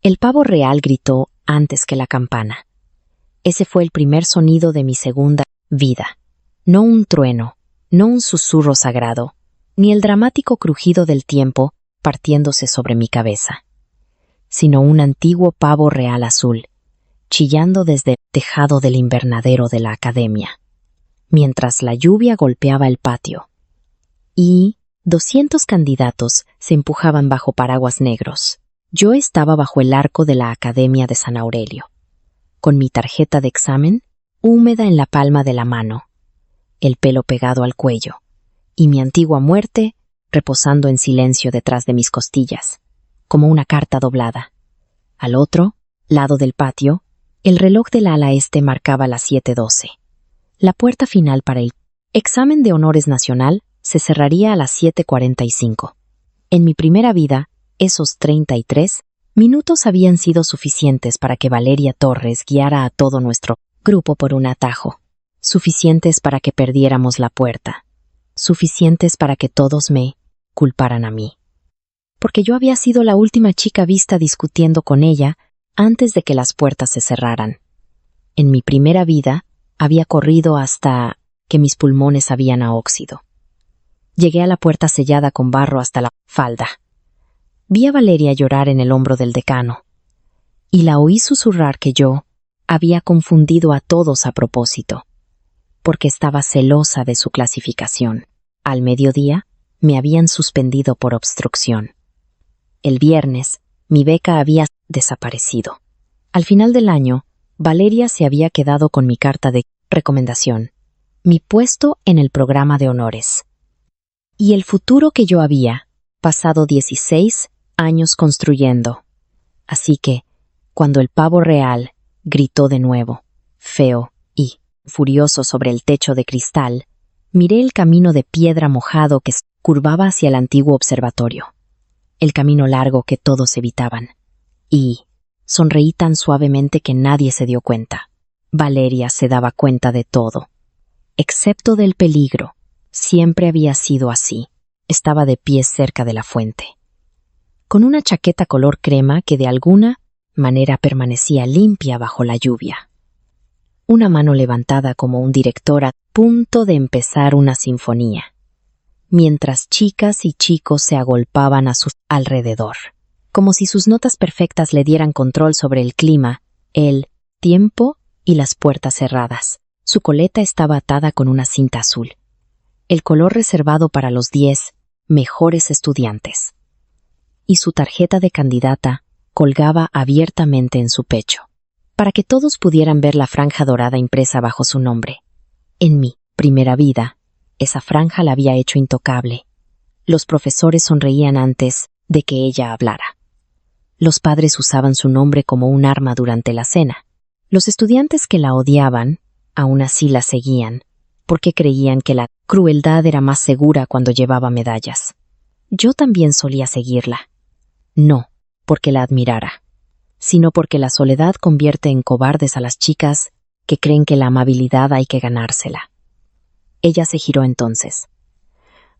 El pavo real gritó antes que la campana. Ese fue el primer sonido de mi segunda vida. No un trueno, no un susurro sagrado, ni el dramático crujido del tiempo partiéndose sobre mi cabeza, sino un antiguo pavo real azul, chillando desde el tejado del invernadero de la academia, mientras la lluvia golpeaba el patio. Y 200 candidatos se empujaban bajo paraguas negros. Yo estaba bajo el arco de la Academia de San Aurelio, con mi tarjeta de examen húmeda en la palma de la mano, el pelo pegado al cuello, y mi antigua muerte reposando en silencio detrás de mis costillas, como una carta doblada. Al otro lado del patio, el reloj del ala este marcaba las 7:12. La puerta final para el examen de honores nacional se cerraría a las 7:45. En mi primera vida, esos 33 minutos habían sido suficientes para que Valeria Torres guiara a todo nuestro grupo por un atajo, suficientes para que perdiéramos la puerta, suficientes para que todos me culparan a mí. Porque yo había sido la última chica vista discutiendo con ella antes de que las puertas se cerraran. En mi primera vida, había corrido hasta que mis pulmones sabían a óxido. Llegué a la puerta sellada con barro hasta la falda. Vi a Valeria llorar en el hombro del decano, y la oí susurrar que yo había confundido a todos a propósito, porque estaba celosa de su clasificación. Al mediodía, me habían suspendido por obstrucción. El viernes, mi beca había desaparecido. Al final del año, Valeria se había quedado con mi carta de recomendación, mi puesto en el programa de honores, y el futuro que yo había pasado 16 años construyendo. Así que, cuando el pavo real gritó de nuevo, feo y furioso sobre el techo de cristal, miré el camino de piedra mojado que curvaba hacia el antiguo observatorio, el camino largo que todos evitaban, y sonreí tan suavemente que nadie se dio cuenta. Valeria se daba cuenta de todo, excepto del peligro. Siempre había sido así. Estaba de pie cerca de la fuente, con una chaqueta color crema que de alguna manera permanecía limpia bajo la lluvia. Una mano levantada como un director a punto de empezar una sinfonía, mientras chicas y chicos se agolpaban a su alrededor, como si sus notas perfectas le dieran control sobre el clima, el tiempo y las puertas cerradas. Su coleta estaba atada con una cinta azul, el color reservado para los 10 mejores estudiantes, y su tarjeta de candidata colgaba abiertamente en su pecho, para que todos pudieran ver la franja dorada impresa bajo su nombre. En mi primera vida, esa franja la había hecho intocable. Los profesores sonreían antes de que ella hablara. Los padres usaban su nombre como un arma durante la cena. Los estudiantes que la odiaban, aún así la seguían, porque creían que la crueldad era más segura cuando llevaba medallas. Yo también solía seguirla. No porque la admirara, sino porque la soledad convierte en cobardes a las chicas que creen que la amabilidad hay que ganársela. Ella se giró entonces,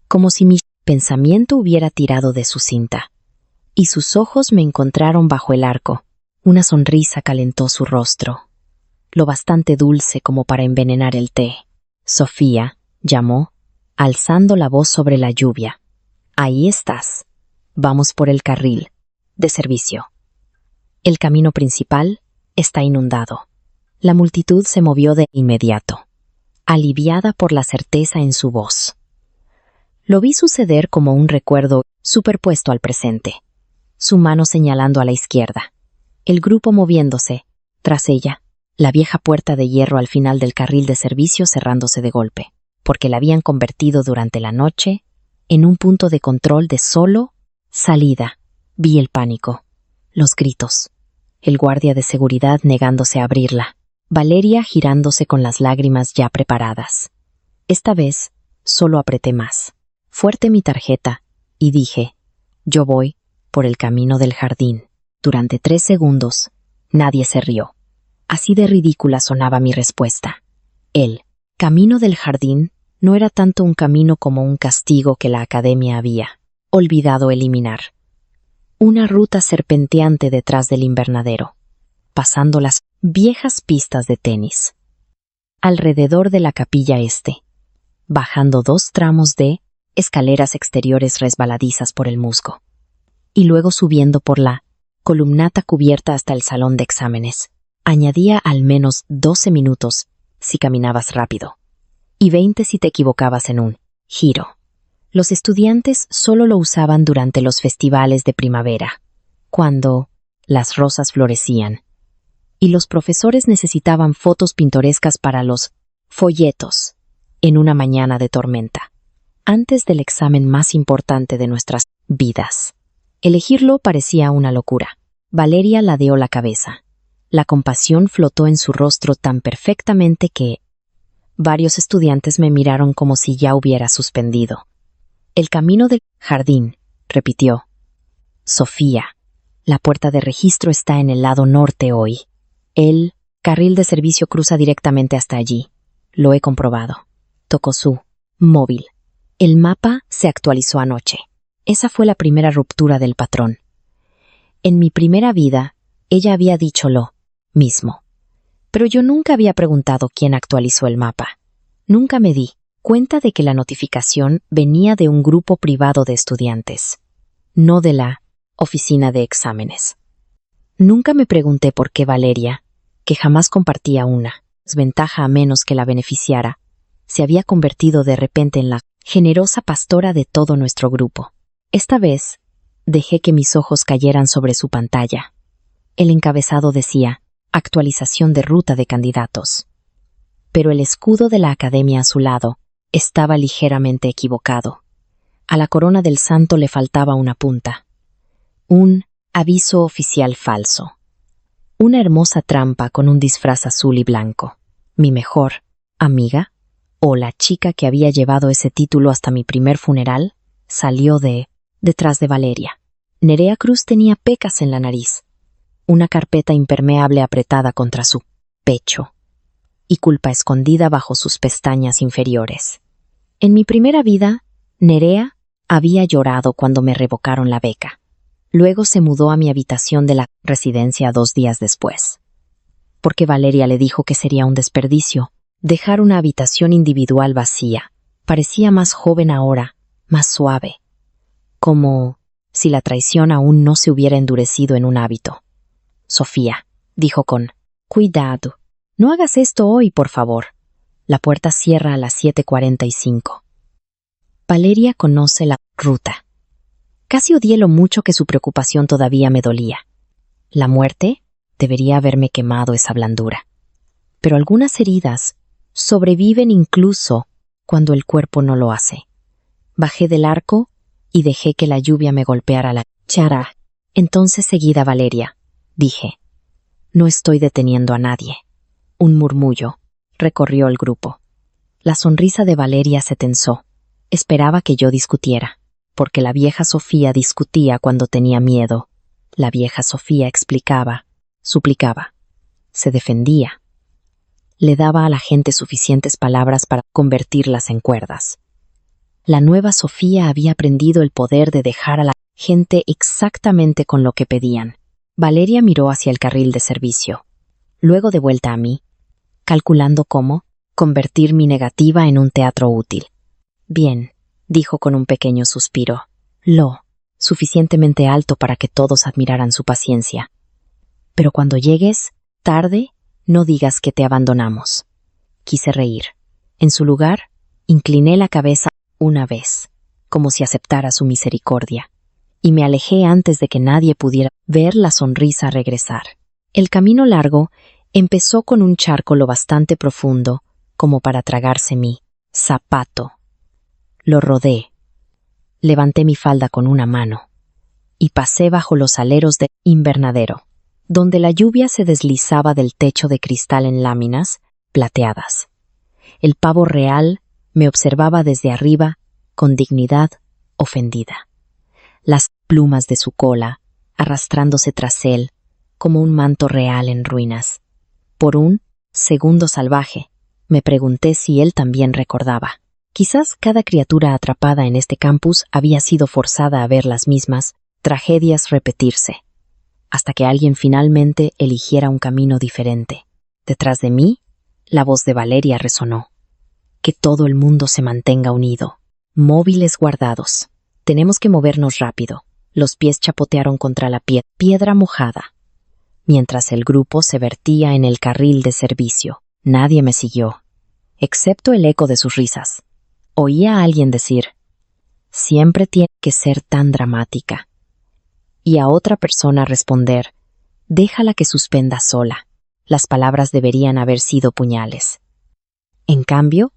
como si mi pensamiento hubiera tirado de su cinta, y sus ojos me encontraron bajo el arco. Una sonrisa calentó su rostro, lo bastante dulce como para envenenar el té. Sofía, llamó, alzando la voz sobre la lluvia. Ahí estás. Vamos por el carril de servicio. El camino principal está inundado. La multitud se movió de inmediato, aliviada por la certeza en su voz. Lo vi suceder como un recuerdo superpuesto al presente, su mano señalando a la izquierda, el grupo moviéndose, tras ella, la vieja puerta de hierro al final del carril de servicio cerrándose de golpe, porque la habían convertido durante la noche en un punto de control de solo salida. Vi el pánico, los gritos, el guardia de seguridad negándose a abrirla, Valeria girándose con las lágrimas ya preparadas. Esta vez, solo apreté más fuerte mi tarjeta y dije, yo voy por el camino del jardín. Durante 3 segundos, nadie se rió. Así de ridícula sonaba mi respuesta. El camino del jardín no era tanto un camino como un castigo que la academia había olvidado eliminar. una ruta serpenteante detrás del invernadero, pasando las viejas pistas de tenis, alrededor de la capilla este, bajando 2 tramos de escaleras exteriores resbaladizas por el musgo, y luego subiendo por la columnata cubierta hasta el salón de exámenes. Añadía al menos 12 minutos si caminabas rápido, y 20 si te equivocabas en un giro. Los estudiantes solo lo usaban durante los festivales de primavera, cuando las rosas florecían, y los profesores necesitaban fotos pintorescas para los folletos en una mañana de tormenta, antes del examen más importante de nuestras vidas. Elegirlo parecía una locura. Valeria ladeó la cabeza. La compasión flotó en su rostro tan perfectamente que varios estudiantes me miraron como si ya hubiera suspendido. El camino del jardín, repitió. Sofía, la puerta de registro está en el lado norte hoy. El carril de servicio cruza directamente hasta allí. Lo he comprobado. Tocó su móvil. El mapa se actualizó anoche. Esa fue la primera ruptura del patrón. En mi primera vida, ella había dicho lo mismo. Pero yo nunca había preguntado quién actualizó el mapa. Nunca me di cuenta de que la notificación venía de un grupo privado de estudiantes, no de la oficina de exámenes. Nunca me pregunté por qué Valeria, que jamás compartía una desventaja a menos que la beneficiara, se había convertido de repente en la generosa pastora de todo nuestro grupo. Esta vez, dejé que mis ojos cayeran sobre su pantalla. El encabezado decía, actualización de ruta de candidatos. Pero el escudo de la academia a su lado estaba ligeramente equivocado. A la corona del santo le faltaba una punta. Un aviso oficial falso. Una hermosa trampa con un disfraz azul y blanco. Mi mejor amiga, o la chica que había llevado ese título hasta mi primer funeral, salió detrás de Valeria. Nerea Cruz tenía pecas en la nariz, una carpeta impermeable apretada contra su pecho y culpa escondida bajo sus pestañas inferiores. En mi primera vida, Nerea había llorado cuando me revocaron la beca. Luego se mudó a mi habitación de la residencia 2 días después, porque Valeria le dijo que sería un desperdicio dejar una habitación individual vacía. Parecía más joven ahora, más suave, como si la traición aún no se hubiera endurecido en un hábito. Sofía, dijo con cuidado, no hagas esto hoy, por favor. La puerta cierra a las 7:45. Valeria conoce la ruta. Casi odié lo mucho que su preocupación todavía me dolía. La muerte debería haberme quemado esa blandura. Pero algunas heridas sobreviven incluso cuando el cuerpo no lo hace. Bajé del arco y dejé que la lluvia me golpeara la cara. Entonces seguida Valeria, dije. No estoy deteniendo a nadie. Un murmullo recorrió el grupo. La sonrisa de Valeria se tensó. Esperaba que yo discutiera, porque la vieja Sofía discutía cuando tenía miedo. La vieja Sofía explicaba, suplicaba, se defendía. Le daba a la gente suficientes palabras para convertirlas en cuerdas. La nueva Sofía había aprendido el poder de dejar a la gente exactamente con lo que pedían. Valeria miró hacia el carril de servicio, luego de vuelta a mí, calculando cómo convertir mi negativa en un teatro útil. Bien, dijo con un pequeño suspiro, lo suficientemente alto para que todos admiraran su paciencia. Pero cuando llegues, tarde, no digas que te abandonamos. Quise reír. En su lugar, incliné la cabeza una vez, como si aceptara su misericordia, y me alejé antes de que nadie pudiera ver la sonrisa regresar. El camino largo empezó con un charco lo bastante profundo como para tragarse mi zapato. Lo rodé. Levanté mi falda con una mano y pasé bajo los aleros del invernadero, donde la lluvia se deslizaba del techo de cristal en láminas plateadas. El pavo real me observaba desde arriba con dignidad ofendida. Las plumas de su cola arrastrándose tras él como un manto real en ruinas. Por un segundo salvaje, me pregunté si él también recordaba. Quizás cada criatura atrapada en este campus había sido forzada a ver las mismas tragedias repetirse, hasta que alguien finalmente eligiera un camino diferente. Detrás de mí, la voz de Valeria resonó. Que todo el mundo se mantenga unido. Móviles guardados. Tenemos que movernos rápido. Los pies chapotearon contra la piedra mojada. Mientras el grupo se vertía en el carril de servicio, nadie me siguió, excepto el eco de sus risas. Oía a alguien decir, siempre tiene que ser tan dramática. Y a otra persona responder, déjala que suspenda sola. Las palabras deberían haber sido puñales. En cambio,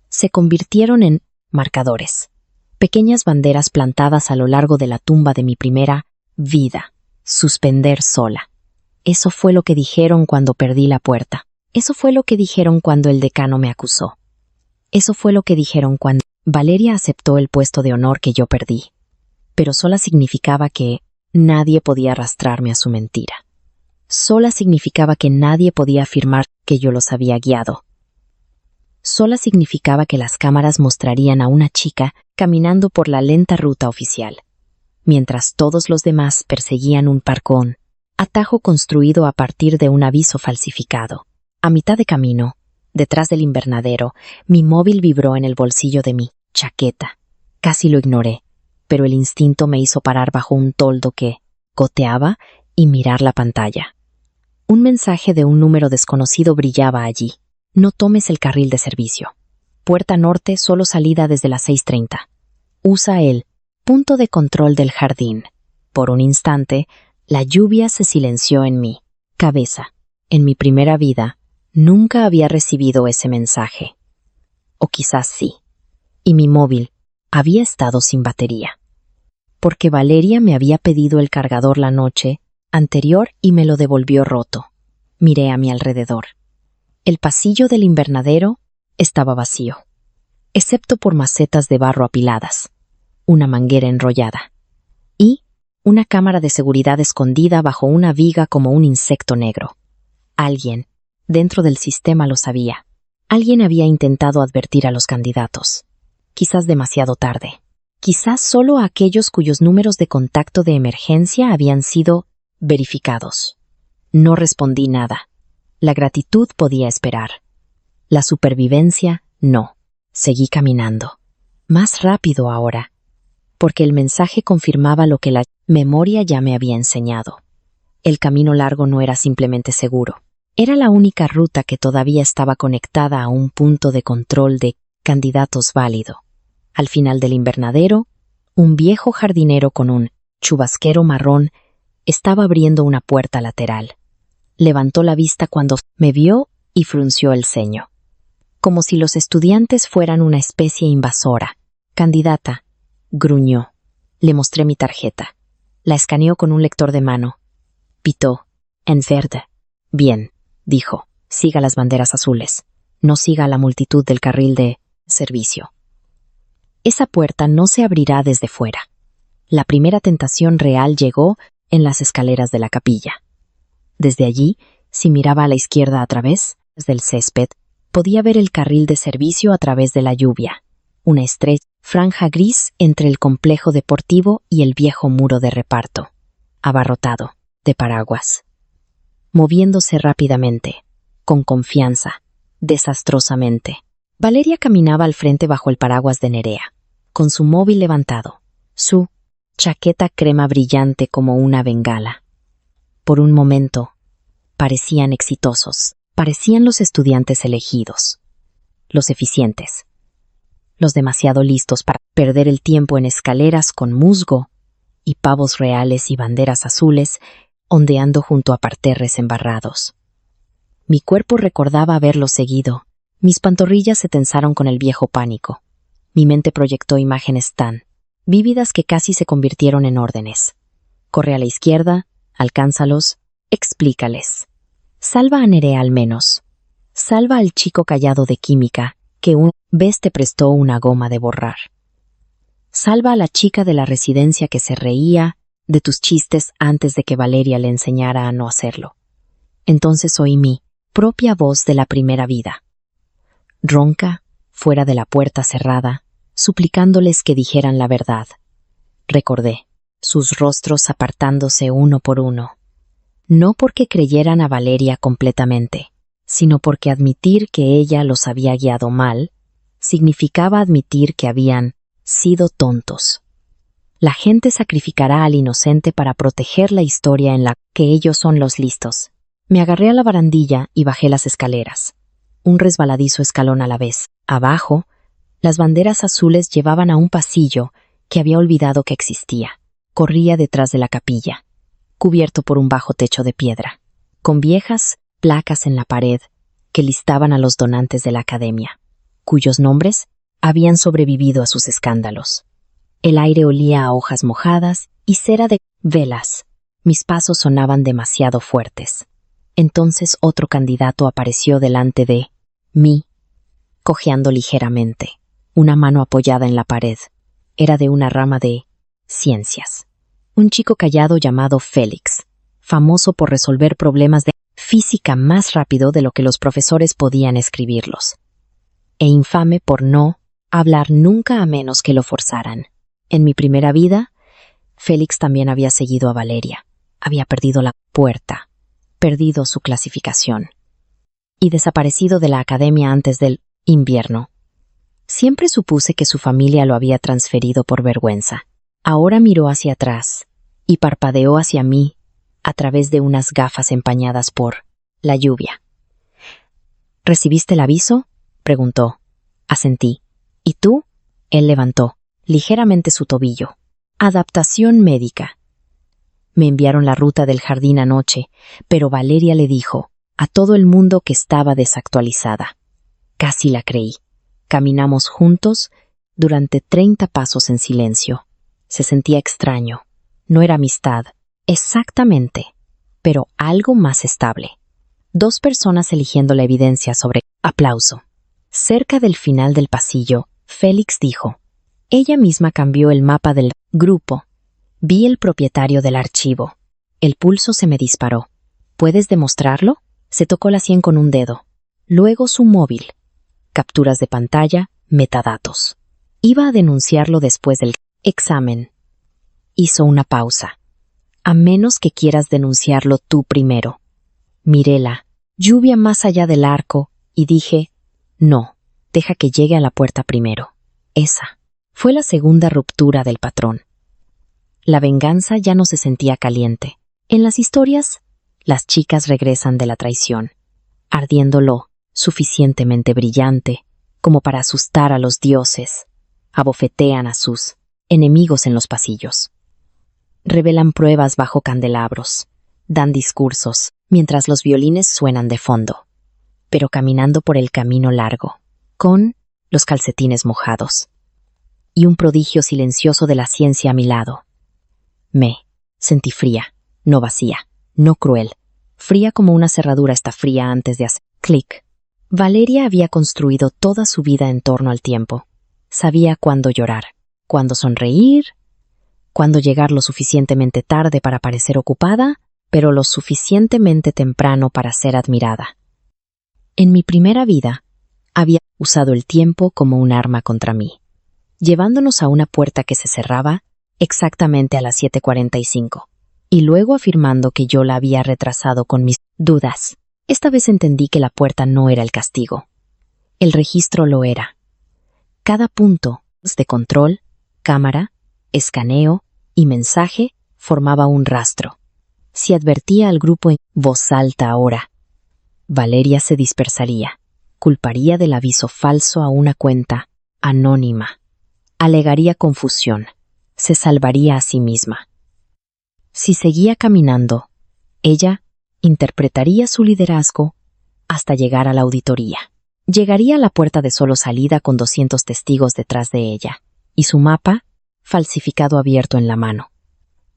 se convirtieron en marcadores, pequeñas banderas plantadas a lo largo de la tumba de mi primera vida. Suspender sola. Eso fue lo que dijeron cuando perdí la puerta. Eso fue lo que dijeron cuando el decano me acusó. Eso fue lo que dijeron cuando Valeria aceptó el puesto de honor que yo perdí. Pero sola significaba que nadie podía arrastrarme a su mentira. Sola significaba que nadie podía afirmar que yo los había guiado. Sola significaba que las cámaras mostrarían a una chica caminando por la lenta ruta oficial, mientras todos los demás perseguían un parcón, atajo construido a partir de un aviso falsificado. A mitad de camino, detrás del invernadero, mi móvil vibró en el bolsillo de mi chaqueta. Casi lo ignoré, pero el instinto me hizo parar bajo un toldo que goteaba y mirar la pantalla. Un mensaje de un número desconocido brillaba allí. No tomes el carril de servicio. Puerta norte, solo salida desde las 6:30. Usa el punto de control del jardín. Por un instante, la lluvia se silenció en mi cabeza. En mi primera vida, nunca había recibido ese mensaje. O quizás sí. Y mi móvil había estado sin batería. Porque Valeria me había pedido el cargador la noche anterior y me lo devolvió roto. Miré a mi alrededor. El pasillo del invernadero estaba vacío, excepto por macetas de barro apiladas, una manguera enrollada y una cámara de seguridad escondida bajo una viga como un insecto negro. Alguien, dentro del sistema, lo sabía. Alguien había intentado advertir a los candidatos. Quizás demasiado tarde. Quizás solo a aquellos cuyos números de contacto de emergencia habían sido verificados. No respondí nada. La gratitud podía esperar. La supervivencia, no. Seguí caminando. Más rápido ahora, porque el mensaje confirmaba lo que la memoria ya me había enseñado. El camino largo no era simplemente seguro. Era la única ruta que todavía estaba conectada a un punto de control de candidatos válido. Al final del invernadero, un viejo jardinero con un chubasquero marrón estaba abriendo una puerta lateral. Levantó la vista cuando me vio y frunció el ceño. Como si los estudiantes fueran una especie invasora. Candidata, gruñó. Le mostré mi tarjeta. La escaneó con un lector de mano. Pitó. En verde. Bien, dijo. Siga las banderas azules. No siga a la multitud del carril de servicio. Esa puerta no se abrirá desde fuera. La primera tentación real llegó en las escaleras de la capilla. Desde allí, si miraba a la izquierda a través del césped, podía ver el carril de servicio a través de la lluvia, una estrecha franja gris entre el complejo deportivo y el viejo muro de reparto, abarrotado de paraguas. Moviéndose rápidamente, con confianza, desastrosamente, Valeria caminaba al frente bajo el paraguas de Nerea, con su móvil levantado, su chaqueta crema brillante como una bengala. Por un momento, parecían exitosos, parecían los estudiantes elegidos, los eficientes, los demasiado listos para perder el tiempo en escaleras con musgo y pavos reales y banderas azules ondeando junto a parterres embarrados. Mi cuerpo recordaba haberlo seguido, mis pantorrillas se tensaron con el viejo pánico, mi mente proyectó imágenes tan vívidas que casi se convirtieron en órdenes. Corre a la izquierda, alcánzalos, explícales. Salva a Nerea al menos. Salva al chico callado de química que una vez te prestó una goma de borrar. Salva a la chica de la residencia que se reía de tus chistes antes de que Valeria le enseñara a no hacerlo. Entonces oí mi propia voz de la primera vida. Ronca, fuera de la puerta cerrada, suplicándoles que dijeran la verdad. Recordé, sus rostros apartándose uno por uno. No porque creyeran a Valeria completamente, sino porque admitir que ella los había guiado mal significaba admitir que habían sido tontos. La gente sacrificará al inocente para proteger la historia en la que ellos son los listos. Me agarré a la barandilla y bajé las escaleras. Un resbaladizo escalón a la vez. Abajo, las banderas azules llevaban a un pasillo que había olvidado que existía. Corría detrás de la capilla, cubierto por un bajo techo de piedra, con viejas placas en la pared que listaban a los donantes de la academia, cuyos nombres habían sobrevivido a sus escándalos. El aire olía a hojas mojadas y cera de velas. Mis pasos sonaban demasiado fuertes. Entonces otro candidato apareció delante de mí, cojeando ligeramente, una mano apoyada en la pared. Era de una rama de ciencias. Un chico callado llamado Félix, famoso por resolver problemas de física más rápido de lo que los profesores podían escribirlos, e infame por no hablar nunca a menos que lo forzaran. En mi primera vida, Félix también había seguido a Valeria, había perdido la puerta, perdido su clasificación, y desaparecido de la academia antes del invierno. Siempre supuse que su familia lo había transferido por vergüenza. Ahora miró hacia atrás y parpadeó hacia mí a través de unas gafas empañadas por la lluvia. ¿Recibiste el aviso?, preguntó. Asentí. ¿Y tú? Él levantó ligeramente su tobillo. Adaptación médica. Me enviaron la ruta del jardín anoche, pero Valeria le dijo a todo el mundo que estaba desactualizada. Casi la creí. Caminamos juntos durante 30 pasos en silencio. Se sentía extraño. No era amistad, exactamente, pero algo más estable. Dos personas eligiendo la evidencia sobre aplauso. Cerca del final del pasillo, Félix dijo: ella misma cambió el mapa del grupo. Vi el propietario del archivo. El pulso se me disparó. ¿Puedes demostrarlo? Se tocó la sien con un dedo. Luego su móvil. Capturas de pantalla, metadatos. Iba a denunciarlo después del examen. Hizo una pausa. A menos que quieras denunciarlo tú primero. Miré la lluvia más allá del arco y dije: no, deja que llegue a la puerta primero. Esa fue la segunda ruptura del patrón. La venganza ya no se sentía caliente. En las historias, las chicas regresan de la traición, ardiendo lo suficientemente brillante como para asustar a los dioses, abofetean a sus enemigos en los pasillos. Revelan pruebas bajo candelabros, dan discursos, mientras los violines suenan de fondo, pero caminando por el camino largo, con los calcetines mojados, y un prodigio silencioso de la ciencia a mi lado. Me sentí fría, no vacía, no cruel, fría como una cerradura está fría antes de hacer clic. Valeria había construido toda su vida en torno al tiempo. Sabía cuándo llorar, cuándo sonreír, cuándo llegar lo suficientemente tarde para parecer ocupada, pero lo suficientemente temprano para ser admirada. En mi primera vida, había usado el tiempo como un arma contra mí, llevándonos a una puerta que se cerraba exactamente a las 7:45, y luego afirmando que yo la había retrasado con mis dudas. Esta vez entendí que la puerta no era el castigo. El registro lo era. Cada punto de control, cámara, escaneo y mensaje formaba un rastro. Si advertía al grupo en voz alta ahora, Valeria se dispersaría, culparía del aviso falso a una cuenta anónima, alegaría confusión, se salvaría a sí misma. Si seguía caminando, ella interpretaría su liderazgo hasta llegar a la auditoría. Llegaría a la puerta de solo salida con 200 testigos detrás de ella, y su mapa, falsificado abierto en la mano.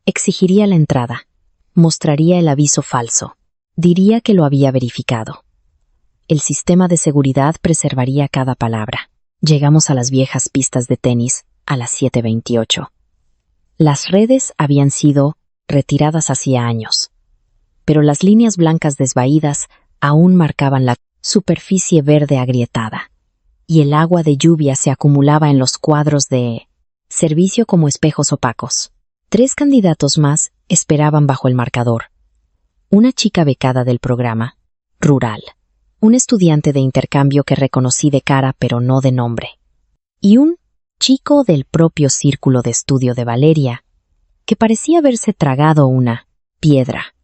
Exigiría la entrada, mostraría el aviso falso, diría que lo había verificado. El sistema de seguridad preservaría cada palabra. Llegamos a las viejas pistas de tenis a las 7:28. Las redes habían sido retiradas hacía años, pero las líneas blancas desvaídas aún marcaban la superficie verde agrietada, y el agua de lluvia se acumulaba en los cuadros de servicio como espejos opacos. 3 candidatos más esperaban bajo el marcador. Una chica becada del programa, rural, un estudiante de intercambio que reconocí de cara pero no de nombre, y un chico del propio círculo de estudio de Valeria, que parecía haberse tragado una piedra.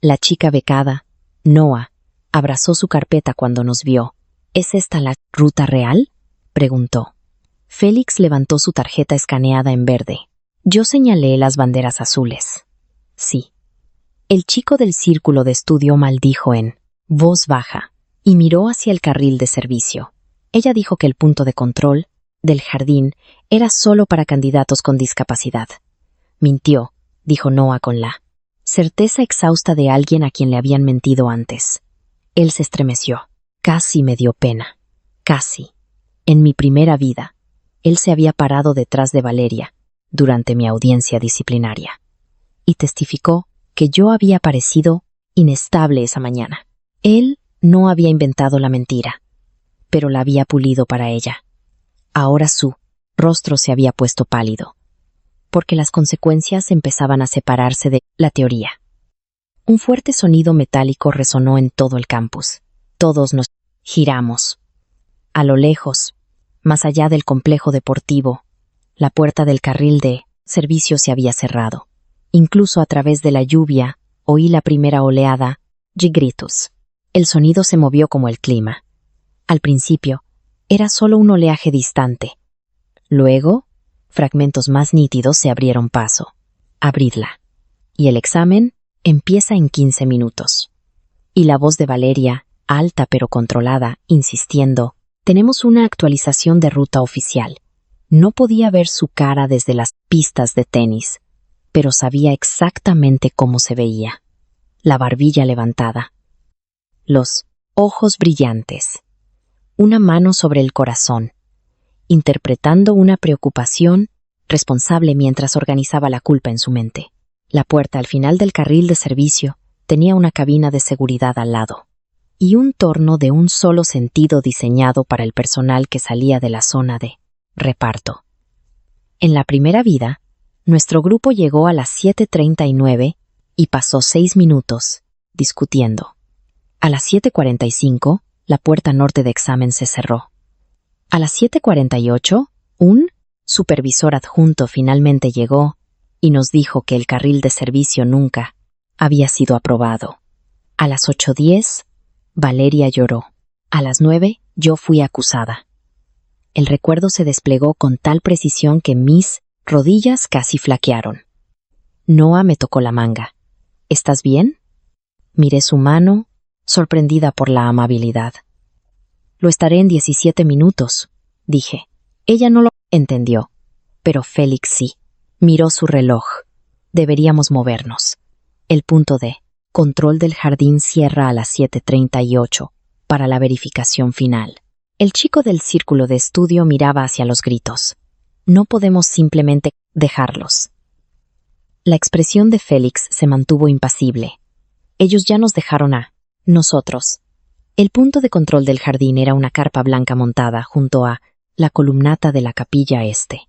La chica becada, Noah, abrazó su carpeta cuando nos vio. ¿Es esta la ruta real?, preguntó. Félix levantó su tarjeta escaneada en verde. Yo señalé las banderas azules. Sí. El chico del círculo de estudio maldijo en voz baja y miró hacia el carril de servicio. Ella dijo que el punto de control del jardín era solo para candidatos con discapacidad. Mintió, dijo Noah con la certeza exhausta de alguien a quien le habían mentido antes. Él se estremeció. Casi me dio pena. Casi. En mi primera vida, él se había parado detrás de Valeria durante mi audiencia disciplinaria y testificó que yo había parecido inestable esa mañana. Él no había inventado la mentira, pero la había pulido para ella. Ahora su rostro se había puesto pálido, porque las consecuencias empezaban a separarse de la teoría. Un fuerte sonido metálico resonó en todo el campus. Todos nos giramos. A lo lejos, más allá del complejo deportivo, la puerta del carril de servicio se había cerrado. Incluso a través de la lluvia, oí la primera oleada de gritos. El sonido se movió como el clima. Al principio, era solo un oleaje distante. Luego, fragmentos más nítidos se abrieron paso. Abridla. Y el examen empieza en 15 minutos. Y la voz de Valeria, alta pero controlada, insistiendo, tenemos una actualización de ruta oficial. No podía ver su cara desde las pistas de tenis, pero sabía exactamente cómo se veía. La barbilla levantada. Los ojos brillantes. Una mano sobre el corazón, interpretando una preocupación responsable mientras organizaba la culpa en su mente. La puerta al final del carril de servicio tenía una cabina de seguridad al lado y un torno de un solo sentido diseñado para el personal que salía de la zona de reparto. En la primera vida, nuestro grupo llegó a las 7:39 y pasó 6 minutos discutiendo. A las 7:45, la puerta norte de examen se cerró. A las 7:48, un supervisor adjunto finalmente llegó y nos dijo que el carril de servicio nunca había sido aprobado. A las 8:10, Valeria lloró. A las 9, yo fui acusada. El recuerdo se desplegó con tal precisión que mis rodillas casi flaquearon. Noah me tocó la manga. ¿Estás bien? Miré su mano, sorprendida por la amabilidad. Lo estaré en 17 minutos, dije. Ella no lo entendió, pero Félix sí. Miró su reloj. Deberíamos movernos. El punto de control del jardín cierra a las 7:38 para la verificación final. El chico del círculo de estudio miraba hacia los gritos. No podemos simplemente dejarlos. La expresión de Félix se mantuvo impasible. Ellos ya nos dejaron a nosotros. El punto de control del jardín era una carpa blanca montada junto a la columnata de la capilla este,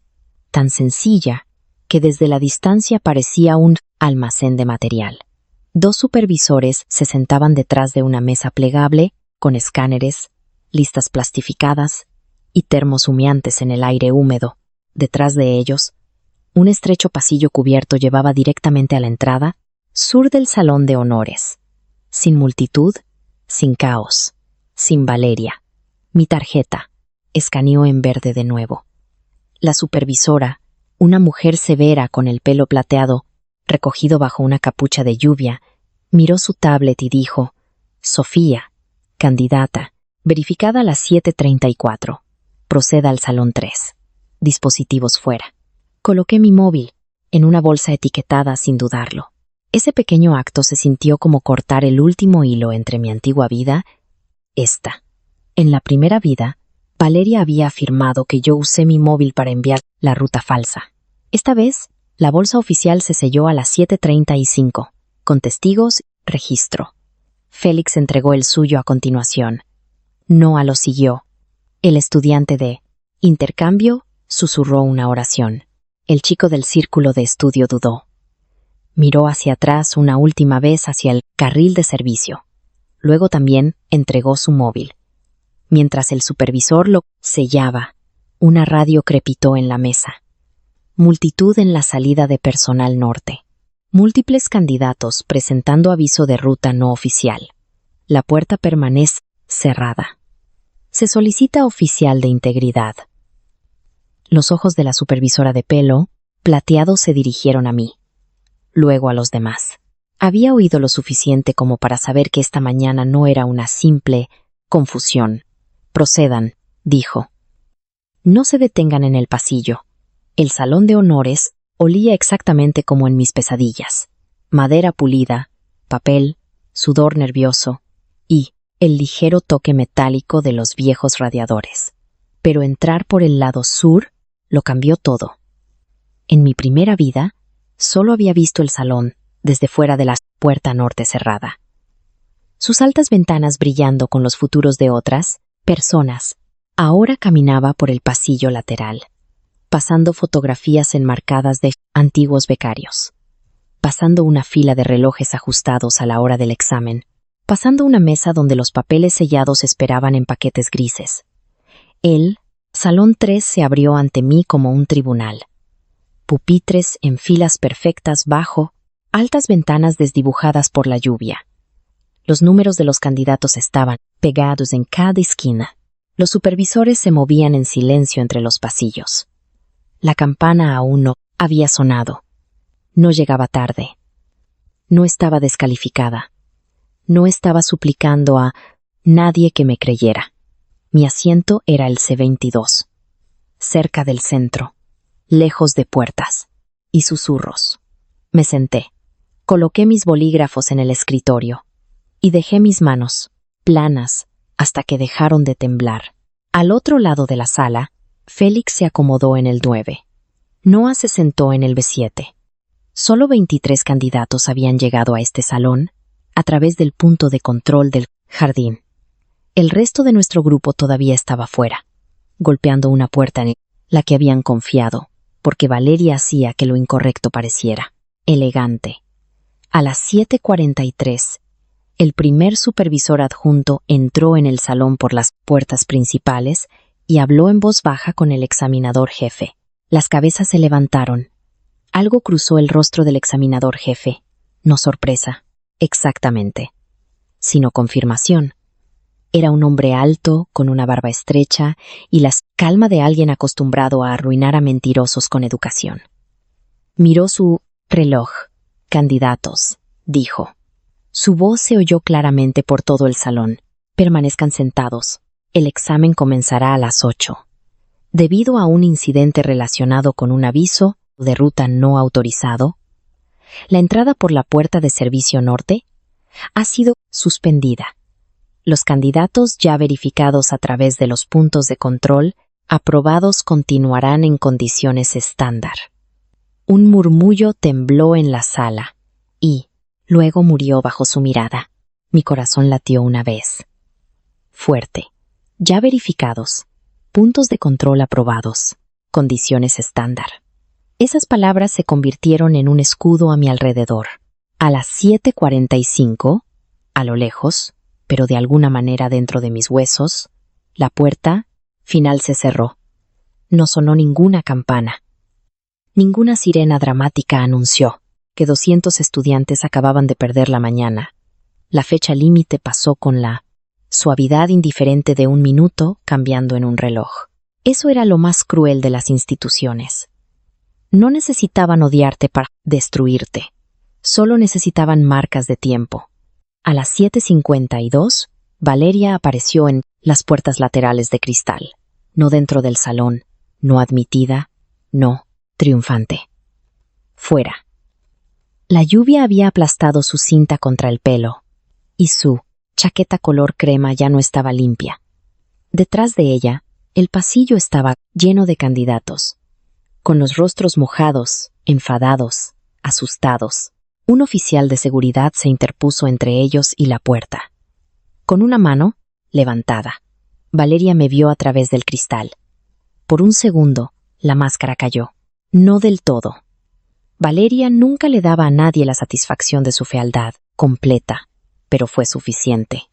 tan sencilla que desde la distancia parecía un almacén de material. 2 supervisores se sentaban detrás de una mesa plegable con escáneres, listas plastificadas y termos humeantes en el aire húmedo. Detrás de ellos, un estrecho pasillo cubierto llevaba directamente a la entrada sur del salón de honores. Sin multitud, sin caos, sin Valeria. Mi tarjeta escaneó en verde de nuevo. La supervisora, una mujer severa con el pelo plateado, recogido bajo una capucha de lluvia, miró su tablet y dijo, Sofía, candidata, verificada a las 7:34. Proceda al salón 3. Dispositivos fuera. Coloqué mi móvil en una bolsa etiquetada sin dudarlo. Ese pequeño acto se sintió como cortar el último hilo entre mi antigua vida, esta. En la primera vida, Valeria había afirmado que yo usé mi móvil para enviar la ruta falsa. Esta vez, la bolsa oficial se selló a las 7:35, con testigos, registro. Félix entregó el suyo a continuación. Noah lo siguió. El estudiante de intercambio susurró una oración. El chico del círculo de estudio dudó. Miró hacia atrás una última vez hacia el carril de servicio. Luego también entregó su móvil. Mientras el supervisor lo sellaba, una radio crepitó en la mesa. Multitud en la salida de personal norte. Múltiples candidatos presentando aviso de ruta no oficial. La puerta permanece cerrada. Se solicita oficial de integridad. Los ojos de la supervisora de pelo plateado se dirigieron a mí, luego a los demás. Había oído lo suficiente como para saber que esta mañana no era una simple confusión. Procedan, dijo. No se detengan en el pasillo. El salón de honores olía exactamente como en mis pesadillas. Madera pulida, papel, sudor nervioso y el ligero toque metálico de los viejos radiadores. Pero entrar por el lado sur lo cambió todo. En mi primera vida, solo había visto el salón desde fuera de la puerta norte cerrada. Sus altas ventanas brillando con los futuros de otras personas. Ahora caminaba por el pasillo lateral, pasando fotografías enmarcadas de antiguos becarios, pasando una fila de relojes ajustados a la hora del examen, pasando una mesa donde los papeles sellados esperaban en paquetes grises. El Salón 3 se abrió ante mí como un tribunal. Pupitres en filas perfectas bajo, altas ventanas desdibujadas por la lluvia. Los números de los candidatos estaban pegados en cada esquina. Los supervisores se movían en silencio entre los pasillos. La campana aún no había sonado. No llegaba tarde. No estaba descalificada. No estaba suplicando a nadie que me creyera. Mi asiento era el C22, cerca del centro, lejos de puertas y susurros. Me senté, coloqué mis bolígrafos en el escritorio y dejé mis manos, planas, hasta que dejaron de temblar. Al otro lado de la sala, Félix se acomodó en el 9. Noah se sentó en el B7. Solo 23 candidatos habían llegado a este salón a través del punto de control del jardín. El resto de nuestro grupo todavía estaba fuera, golpeando una puerta en la que habían confiado, porque Valeria hacía que lo incorrecto pareciera elegante. A las 7:43, el primer supervisor adjunto entró en el salón por las puertas principales y habló en voz baja con el examinador jefe. Las cabezas se levantaron. Algo cruzó el rostro del examinador jefe. No sorpresa, exactamente, sino confirmación. Era un hombre alto, con una barba estrecha y la calma de alguien acostumbrado a arruinar a mentirosos con educación. Miró su reloj. Candidatos, dijo. Su voz se oyó claramente por todo el salón. Permanezcan sentados. El examen comenzará a las 8. Debido a un incidente relacionado con un aviso de ruta no autorizado, la entrada por la puerta de servicio norte ha sido suspendida. Los candidatos ya verificados a través de los puntos de control aprobados continuarán en condiciones estándar. Un murmullo tembló en la sala y luego murió bajo su mirada. Mi corazón latió una vez. Fuerte. Ya verificados. Puntos de control aprobados. Condiciones estándar. Esas palabras se convirtieron en un escudo a mi alrededor. A las 7:45, a lo lejos, pero de alguna manera dentro de mis huesos, la puerta final se cerró. No sonó ninguna campana. Ninguna sirena dramática anunció que 200 estudiantes acababan de perder la mañana. La fecha límite pasó con la suavidad indiferente de un minuto cambiando en un reloj. Eso era lo más cruel de las instituciones. No necesitaban odiarte para destruirte. Solo necesitaban marcas de tiempo. A las 7:52, Valeria apareció en las puertas laterales de cristal. No dentro del salón, no admitida, no triunfante. Fuera. La lluvia había aplastado su cinta contra el pelo, y su chaqueta color crema ya no estaba limpia. Detrás de ella, el pasillo estaba lleno de candidatos, con los rostros mojados, enfadados, asustados. Un oficial de seguridad se interpuso entre ellos y la puerta. Con una mano levantada, Valeria me vio a través del cristal. Por un segundo, la máscara cayó. No del todo. Valeria nunca le daba a nadie la satisfacción de su fealdad completa, pero fue suficiente.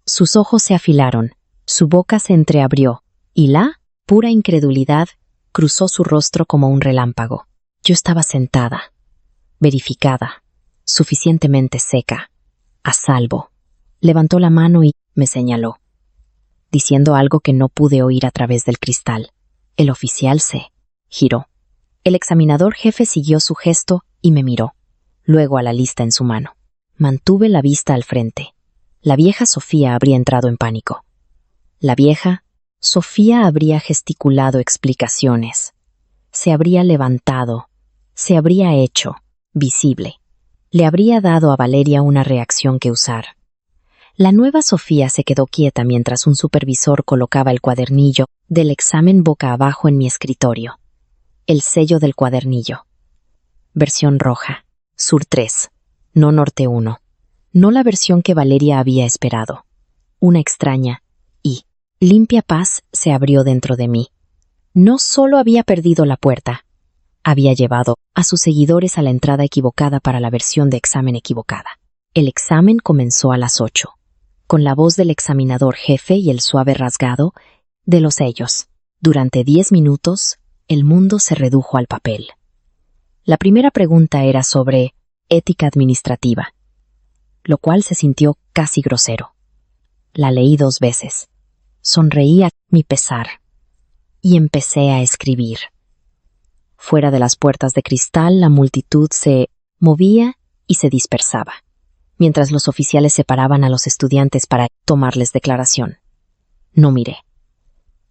Sus ojos se afilaron, su boca se entreabrió, y la pura incredulidad cruzó su rostro como un relámpago. Yo estaba sentada, verificada, suficientemente seca, a salvo. Levantó la mano y me señaló, diciendo algo que no pude oír a través del cristal. El oficial se giró. El examinador jefe siguió su gesto y me miró, luego a la lista en su mano. Mantuve la vista al frente. La vieja Sofía habría entrado en pánico. La vieja Sofía habría gesticulado explicaciones. Se habría levantado, se habría hecho visible. Le habría dado a Valeria una reacción que usar. La nueva Sofía se quedó quieta mientras un supervisor colocaba el cuadernillo del examen boca abajo en mi escritorio. El sello del cuadernillo. Versión roja. Sur 3. No Norte 1. No la versión que Valeria había esperado. Una extraña y limpia paz se abrió dentro de mí. No solo había perdido la puerta, había llevado a sus seguidores a la entrada equivocada para la versión de examen equivocada. El examen comenzó a las 8, con la voz del examinador jefe y el suave rasgado de los sellos. Durante 10 minutos, el mundo se redujo al papel. La primera pregunta era sobre ética administrativa, lo cual se sintió casi grosero. La leí 2 veces. Sonreí a mi pesar y empecé a escribir. Fuera de las puertas de cristal, la multitud se movía y se dispersaba, mientras los oficiales separaban a los estudiantes para tomarles declaración. No miré.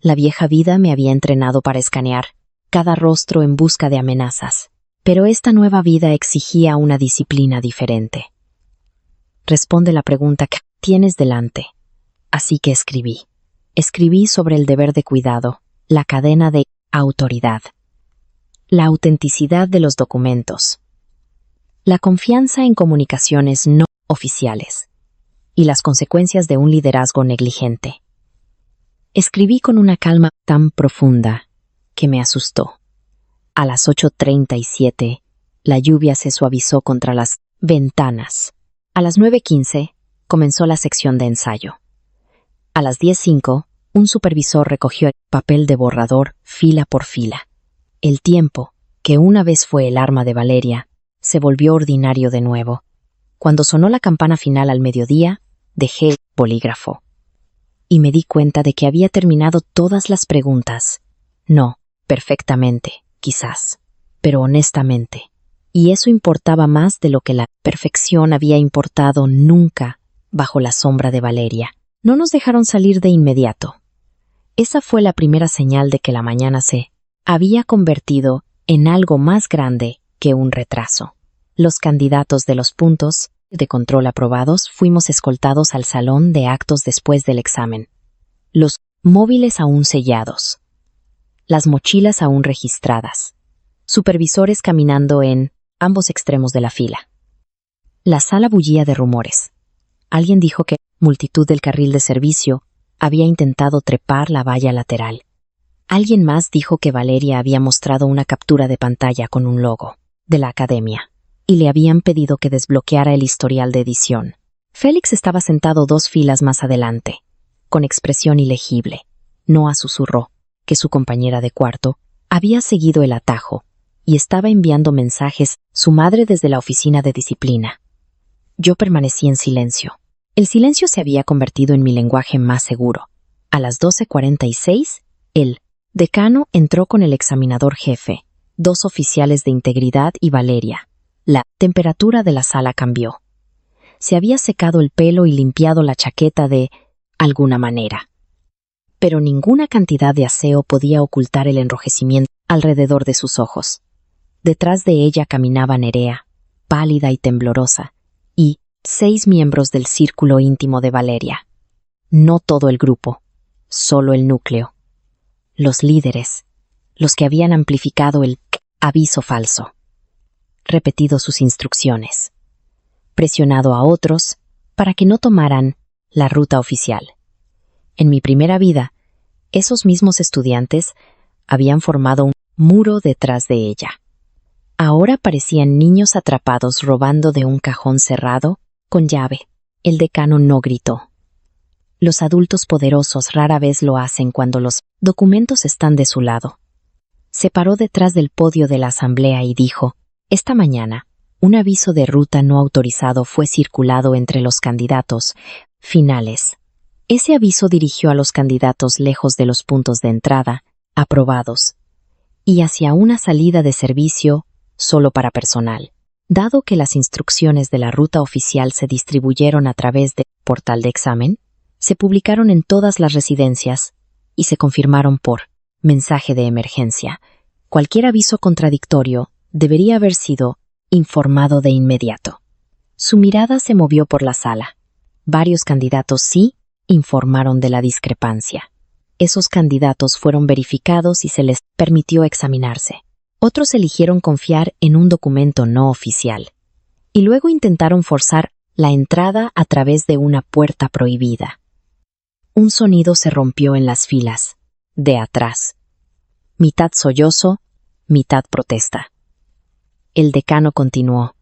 La vieja vida me había entrenado para escanear cada rostro en busca de amenazas, pero esta nueva vida exigía una disciplina diferente. Responde la pregunta que tienes delante. Así que escribí. Escribí sobre el deber de cuidado, la cadena de autoridad, la autenticidad de los documentos, la confianza en comunicaciones no oficiales y las consecuencias de un liderazgo negligente. Escribí con una calma tan profunda que me asustó. A las 8:37, la lluvia se suavizó contra las ventanas. A las 9:15, comenzó la sección de ensayo. A las 10:05, un supervisor recogió el papel de borrador fila por fila. El tiempo, que una vez fue el arma de Valeria, se volvió ordinario de nuevo. Cuando sonó la campana final al mediodía, dejé el bolígrafo. Y me di cuenta de que había terminado todas las preguntas. No, perfectamente, quizás, pero honestamente. Y eso importaba más de lo que la perfección había importado nunca bajo la sombra de Valeria. No nos dejaron salir de inmediato. Esa fue la primera señal de que la mañana se había convertido en algo más grande que un retraso. Los candidatos de los puntos de control aprobados fuimos escoltados al salón de actos después del examen. Los móviles aún sellados. Las mochilas aún registradas. Supervisores caminando en ambos extremos de la fila. La sala bullía de rumores. Alguien dijo que multitud del carril de servicio había intentado trepar la valla lateral. Alguien más dijo que Valeria había mostrado una captura de pantalla con un logo de la academia y le habían pedido que desbloqueara el historial de edición. Félix estaba sentado 2 filas más adelante, con expresión ilegible. Noah susurró que su compañera de cuarto había seguido el atajo y estaba enviando mensajes su madre desde la oficina de disciplina. Yo permanecí en silencio. El silencio se había convertido en mi lenguaje más seguro. A las 12:46, el decano entró con el examinador jefe, 2 oficiales de integridad y Valeria. La temperatura de la sala cambió. Se había secado el pelo y limpiado la chaqueta de alguna manera. Pero ninguna cantidad de aseo podía ocultar el enrojecimiento alrededor de sus ojos. Detrás de ella caminaba Nerea, pálida y temblorosa, y 6 miembros del círculo íntimo de Valeria. No todo el grupo, solo el núcleo. Los líderes, los que habían amplificado el aviso falso, repetido sus instrucciones, presionado a otros para que no tomaran la ruta oficial. En mi primera vida, esos mismos estudiantes habían formado un muro detrás de ella. Ahora parecían niños atrapados robando de un cajón cerrado, con llave. El decano no gritó. Los adultos poderosos rara vez lo hacen cuando los documentos están de su lado. Se paró detrás del podio de la asamblea y dijo: «Esta mañana, un aviso de ruta no autorizado fue circulado entre los candidatos finales. Ese aviso dirigió a los candidatos lejos de los puntos de entrada, aprobados, y hacia una salida de servicio solo para personal. Dado que las instrucciones de la ruta oficial se distribuyeron a través del portal de examen, se publicaron en todas las residencias y se confirmaron por mensaje de emergencia. Cualquier aviso contradictorio debería haber sido informado de inmediato». Su mirada se movió por la sala. Varios candidatos sí informaron de la discrepancia. Esos candidatos fueron verificados y se les permitió examinarse. Otros eligieron confiar en un documento no oficial. Y luego intentaron forzar la entrada a través de una puerta prohibida. Un sonido se rompió en las filas, de atrás. Mitad sollozo, mitad protesta. El decano continuó: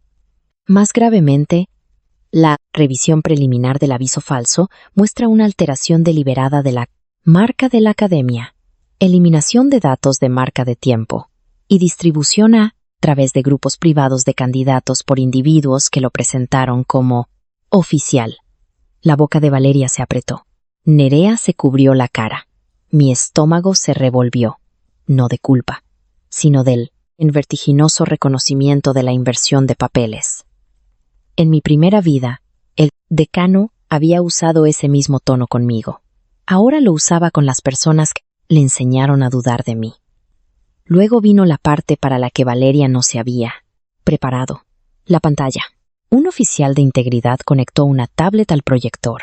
«Más gravemente, la revisión preliminar del aviso falso muestra una alteración deliberada de la marca de la academia, eliminación de datos de marca de tiempo y distribución a través de grupos privados de candidatos por individuos que lo presentaron como oficial». La boca de Valeria se apretó. Nerea se cubrió la cara. Mi estómago se revolvió, no de culpa, sino del vertiginoso reconocimiento de la inversión de papeles. En mi primera vida, el decano había usado ese mismo tono conmigo. Ahora lo usaba con las personas que le enseñaron a dudar de mí. Luego vino la parte para la que Valeria no se había preparado. La pantalla. Un oficial de integridad conectó una tablet al proyector,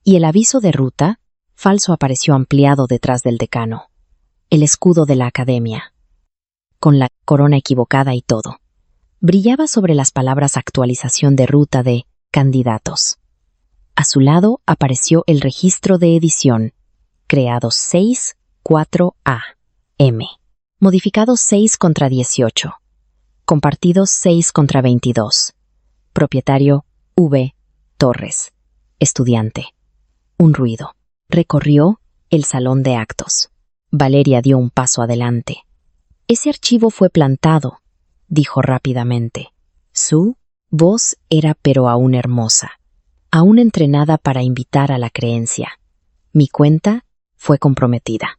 y el aviso de ruta falso apareció ampliado detrás del decano. El escudo de la academia, con la corona equivocada y todo, brillaba sobre las palabras actualización de ruta de candidatos. A su lado apareció el registro de edición, creado 6-4 AM, modificado 6/18, compartido 6/22, propietario V. Torres, estudiante. Un ruido recorrió el salón de actos. Valeria dio un paso adelante. «Ese archivo fue plantado», dijo rápidamente. Su voz era pero aún hermosa, aún entrenada para invitar a la creencia. Mi cuenta fue comprometida.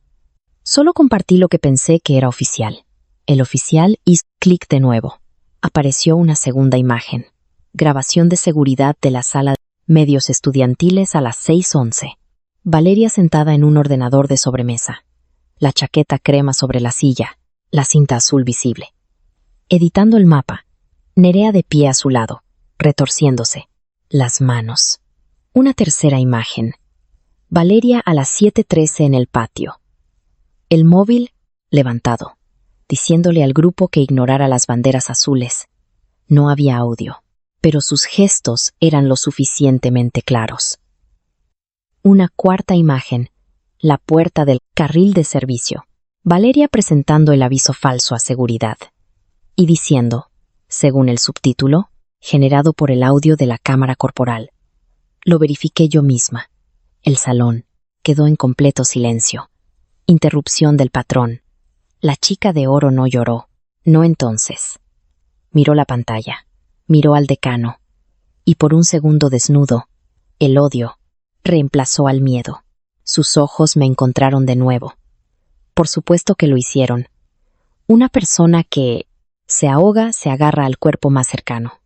Solo compartí lo que pensé que era oficial. El oficial hizo clic de nuevo. Apareció una segunda imagen. Grabación de seguridad de la sala de medios estudiantiles a las 6:11. Valeria sentada en un ordenador de sobremesa. La chaqueta crema sobre la silla, la cinta azul visible. Editando el mapa, Nerea de pie a su lado, retorciéndose. Las manos. Una tercera imagen. Valeria a las 7:13 en el patio. El móvil levantado, diciéndole al grupo que ignorara las banderas azules. No había audio, pero sus gestos eran lo suficientemente claros. Una cuarta imagen. La puerta del carril de servicio. Valeria presentando el aviso falso a seguridad. Y diciendo, según el subtítulo, generado por el audio de la cámara corporal. Lo verifiqué yo misma. El salón quedó en completo silencio. Interrupción del patrón. La chica de oro no lloró. No entonces. Miró la pantalla. Miró al decano. Y por un segundo desnudo, el odio reemplazó al miedo. Sus ojos me encontraron de nuevo. Por supuesto que lo hicieron. Una persona que se ahoga se agarra al cuerpo más cercano.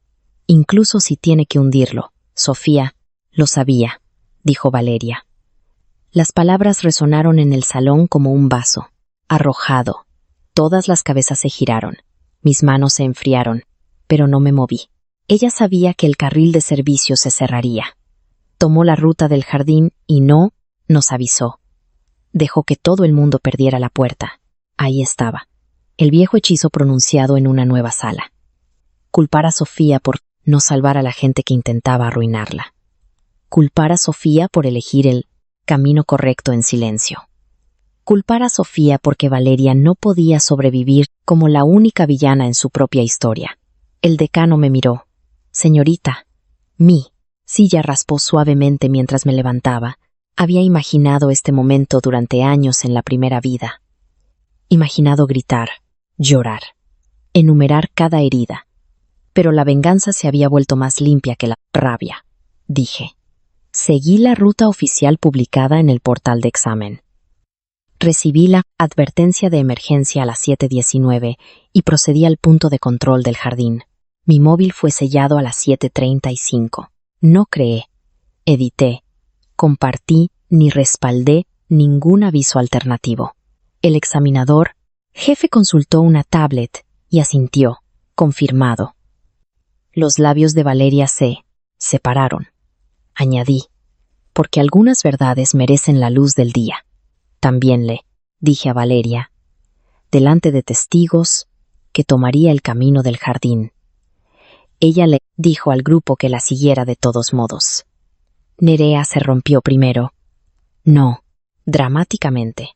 Incluso si tiene que hundirlo. Sofía lo sabía, dijo Valeria. Las palabras resonaron en el salón como un vaso, arrojado. Todas las cabezas se giraron. Mis manos se enfriaron, pero no me moví. Ella sabía que el carril de servicio se cerraría. Tomó la ruta del jardín y no nos avisó. Dejó que todo el mundo perdiera la puerta. Ahí estaba, el viejo hechizo pronunciado en una nueva sala. Culpar a Sofía por no salvar a la gente que intentaba arruinarla. Culpar a Sofía por elegir el camino correcto en silencio. culpar a Sofía porque Valeria no podía sobrevivir como la única villana en su propia historia. El decano me miró. Señorita, mi silla raspó suavemente mientras me levantaba. Había imaginado este momento durante años en la primera vida. Imaginado gritar, llorar, enumerar cada herida. Pero la venganza se había vuelto más limpia que la rabia, dije. Seguí la ruta oficial publicada en el portal de examen. Recibí la advertencia de emergencia a las 7:19 y procedí al punto de control del jardín. Mi móvil fue sellado a las 7:35. No creé, edité, compartí ni respaldé ningún aviso alternativo. El examinador, jefe, consultó una tablet y asintió, confirmado. Los labios de Valeria se separaron. Añadí, porque algunas verdades merecen la luz del día. También le dije a Valeria, delante de testigos, que tomaría el camino del jardín. Ella le dijo al grupo que la siguiera de todos modos. Nerea se rompió primero. No, dramáticamente.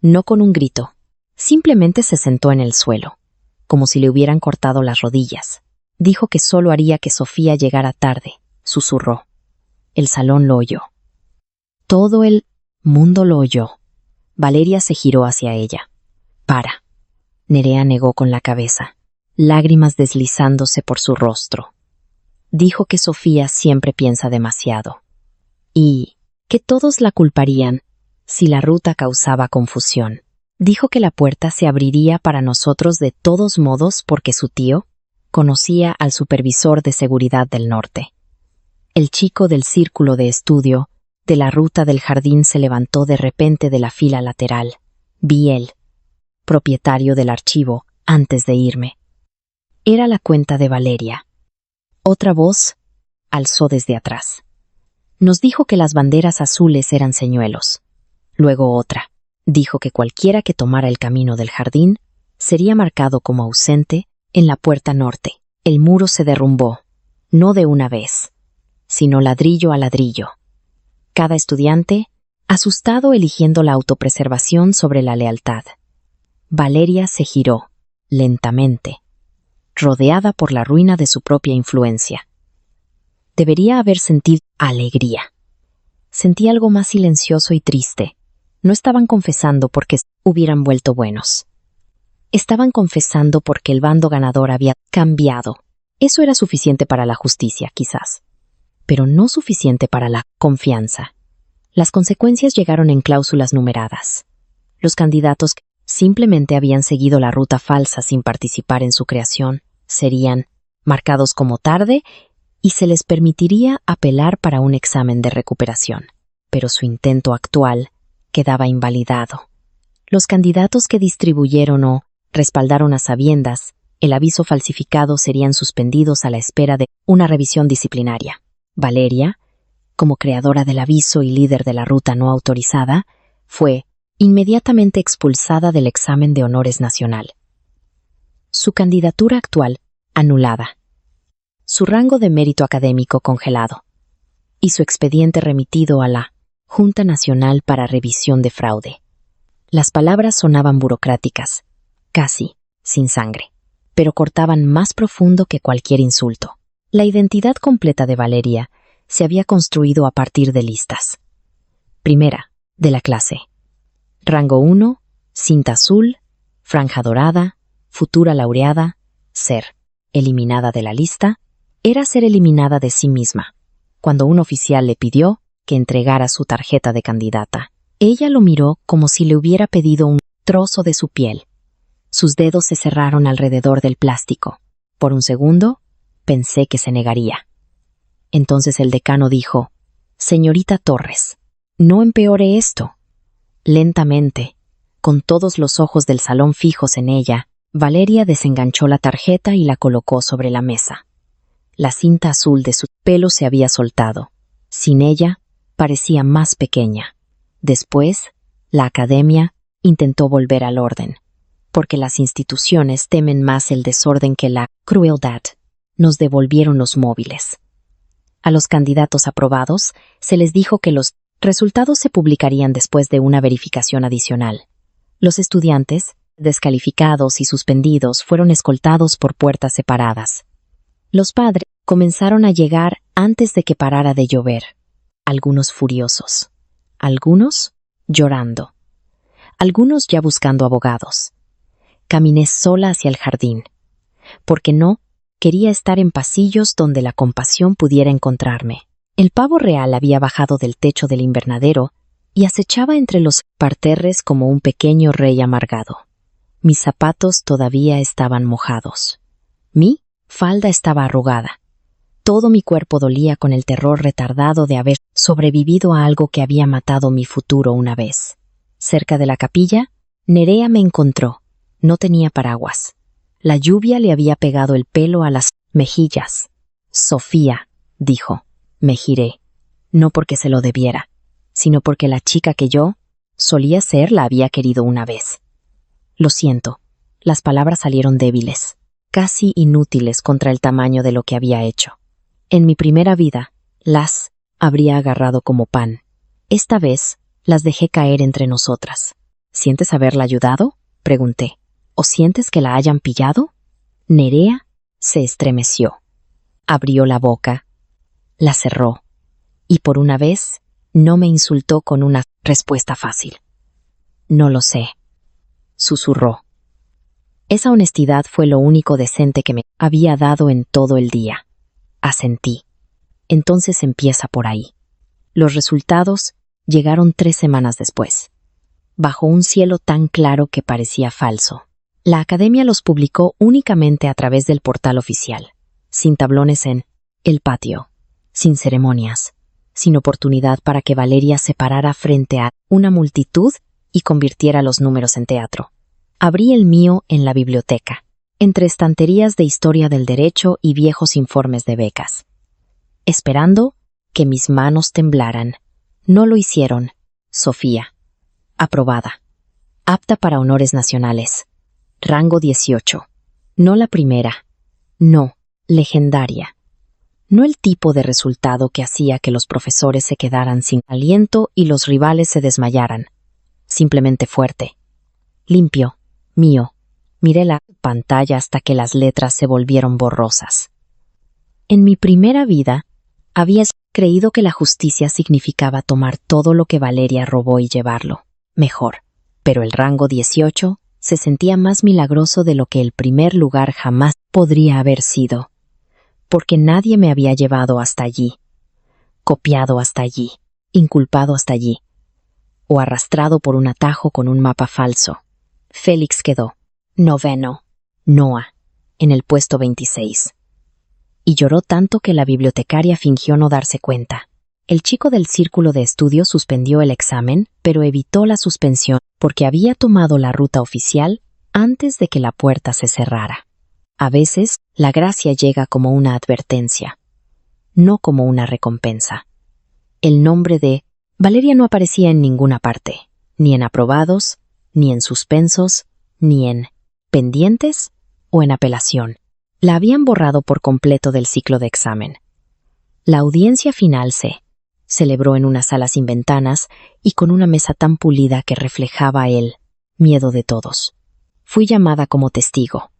No con un grito. Simplemente se sentó en el suelo, como si le hubieran cortado las rodillas. Dijo que solo haría que Sofía llegara tarde, susurró. El salón lo oyó. Todo el mundo lo oyó. Valeria se giró hacia ella. Para. Nerea negó con la cabeza, lágrimas deslizándose por su rostro. Dijo que Sofía siempre piensa demasiado. Y que todos la culparían si la ruta causaba confusión. Dijo que la puerta se abriría para nosotros de todos modos porque su tío conocía al supervisor de seguridad del norte. El chico del círculo de estudio de la ruta del jardín se levantó de repente de la fila lateral. Vi él, propietario del archivo, antes de irme. Era la cuenta de Valeria. Otra voz alzó desde atrás. Nos dijo que las banderas azules eran señuelos. Luego otra dijo que cualquiera que tomara el camino del jardín sería marcado como ausente en la puerta norte. El muro se derrumbó, no de una vez, sino ladrillo a ladrillo. Cada estudiante, asustado, eligiendo la autopreservación sobre la lealtad. Valeria se giró, lentamente, rodeada por la ruina de su propia influencia. Debería haber sentido alegría. Sentí algo más silencioso y triste. No estaban confesando porque hubieran vuelto buenos. Estaban confesando porque el bando ganador había cambiado. Eso era suficiente para la justicia, quizás, pero no suficiente para la confianza. Las consecuencias llegaron en cláusulas numeradas. Los candidatos que simplemente habían seguido la ruta falsa sin participar en su creación serían marcados como tarde y se les permitiría apelar para un examen de recuperación. Pero su intento actual quedaba invalidado. Los candidatos que distribuyeron o respaldaron a sabiendas el aviso falsificado serían suspendidos a la espera de una revisión disciplinaria. Valeria, como creadora del aviso y líder de la ruta no autorizada, fue inmediatamente expulsada del examen de honores nacional. Su candidatura actual, anulada. Su rango de mérito académico congelado. Y su expediente remitido a la Junta Nacional para Revisión de Fraude. Las palabras sonaban burocráticas, casi sin sangre, pero cortaban más profundo que cualquier insulto. La identidad completa de Valeria se había construido a partir de listas. Primera, de la clase. Rango 1, cinta azul, franja dorada, futura laureada, ser eliminada de la lista, era ser eliminada de sí misma. Cuando un oficial le pidió que entregara su tarjeta de candidata, ella lo miró como si le hubiera pedido un trozo de su piel. Sus dedos se cerraron alrededor del plástico. Por un segundo, pensé que se negaría. Entonces el decano dijo, «Señorita Torres, no empeore esto». Lentamente, con todos los ojos del salón fijos en ella, Valeria desenganchó la tarjeta y la colocó sobre la mesa. La cinta azul de su pelo se había soltado. Sin ella, parecía más pequeña. Después, la academia intentó volver al orden, porque las instituciones temen más el desorden que la crueldad. Nos devolvieron los móviles. A los candidatos aprobados se les dijo que los Resultados se publicarían después de una verificación adicional. Los estudiantes, descalificados y suspendidos, fueron escoltados por puertas separadas. Los padres comenzaron a llegar antes de que parara de llover. Algunos furiosos, algunos llorando, algunos ya buscando abogados. Caminé sola hacia el jardín, porque no quería estar en pasillos donde la compasión pudiera encontrarme. El pavo real había bajado del techo del invernadero y acechaba entre los parterres como un pequeño rey amargado. Mis zapatos todavía estaban mojados. Mi falda estaba arrugada. Todo mi cuerpo dolía con el terror retardado de haber sobrevivido a algo que había matado mi futuro una vez. Cerca de la capilla, Nerea me encontró. No tenía paraguas. La lluvia le había pegado el pelo a las mejillas. «Sofía», dijo. Me giré, no porque se lo debiera, sino porque la chica que yo solía ser la había querido una vez. Lo siento, las palabras salieron débiles, casi inútiles contra el tamaño de lo que había hecho. En mi primera vida, las habría agarrado como pan. Esta vez, las dejé caer entre nosotras. ¿Sientes haberla ayudado?, pregunté. ¿O sientes que la hayan pillado? Nerea se estremeció. Abrió la boca, la cerró, y por una vez no me insultó con una respuesta fácil. No lo sé, susurró. Esa honestidad fue lo único decente que me había dado en todo el día. Asentí. Entonces empieza por ahí. Los resultados llegaron 3 semanas después, bajo un cielo tan claro que parecía falso. La academia los publicó únicamente a través del portal oficial, sin tablones en el patio, sin ceremonias, sin oportunidad para que Valeria se parara frente a una multitud y convirtiera los números en teatro. Abrí el mío en la biblioteca, entre estanterías de historia del derecho y viejos informes de becas. Esperando que mis manos temblaran. No lo hicieron. Sofía. Aprobada. Apta para honores nacionales. Rango 18. No la primera. No, legendaria. No el tipo de resultado que hacía que los profesores se quedaran sin aliento y los rivales se desmayaran. Simplemente fuerte. Limpio. Mío. Miré la pantalla hasta que las letras se volvieron borrosas. En mi primera vida, había creído que la justicia significaba tomar todo lo que Valeria robó y llevarlo. Mejor. Pero el rango 18 se sentía más milagroso de lo que el primer lugar jamás podría haber sido. Porque nadie me había llevado hasta allí, copiado hasta allí, inculpado hasta allí, o arrastrado por un atajo con un mapa falso. Félix quedó, noveno, Noah, en el puesto 26. Y lloró tanto que la bibliotecaria fingió no darse cuenta. El chico del círculo de estudio suspendió el examen, pero evitó la suspensión porque había tomado la ruta oficial antes de que la puerta se cerrara. A veces, la gracia llega como una advertencia, no como una recompensa. El nombre de Valeria no aparecía en ninguna parte, ni en aprobados, ni en suspensos, ni en pendientes o en apelación. La habían borrado por completo del ciclo de examen. La audiencia final se celebró en una sala sin ventanas y con una mesa tan pulida que reflejaba el miedo de todos. Fui llamada como testigo,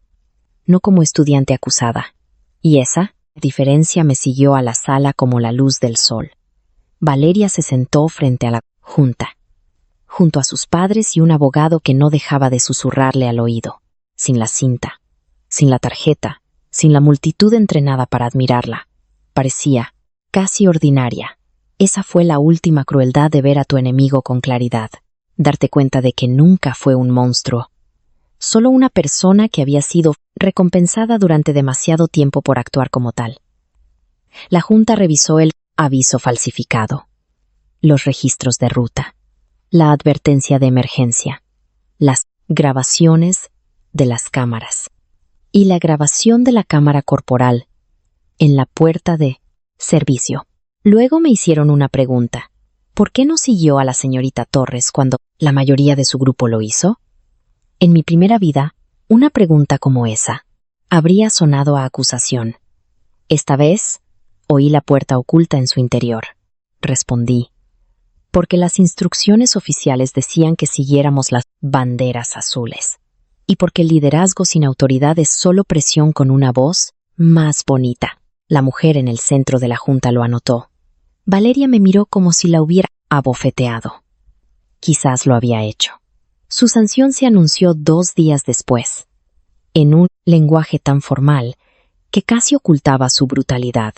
no como estudiante acusada, y esa diferencia me siguió a la sala como la luz del sol. Valeria se sentó frente a la junta, junto a sus padres y un abogado que no dejaba de susurrarle al oído, sin la cinta, sin la tarjeta, sin la multitud entrenada para admirarla. Parecía casi ordinaria. Esa fue la última crueldad de ver a tu enemigo con claridad, darte cuenta de que nunca fue un monstruo, solo una persona que había sido recompensada durante demasiado tiempo por actuar como tal. La junta revisó el aviso falsificado, los registros de ruta, la advertencia de emergencia, las grabaciones de las cámaras y la grabación de la cámara corporal en la puerta de servicio. Luego me hicieron una pregunta. ¿Por qué no siguió a la señorita Torres cuando la mayoría de su grupo lo hizo? En mi primera vida, una pregunta como esa habría sonado a acusación. Esta vez, oí la puerta oculta en su interior. Respondí, porque las instrucciones oficiales decían que siguiéramos las banderas azules, y porque el liderazgo sin autoridad es solo presión con una voz más bonita. La mujer en el centro de la junta lo anotó. Valeria me miró como si la hubiera abofeteado. Quizás lo había hecho. Su sanción se anunció 2 días después, en un lenguaje tan formal que casi ocultaba su brutalidad.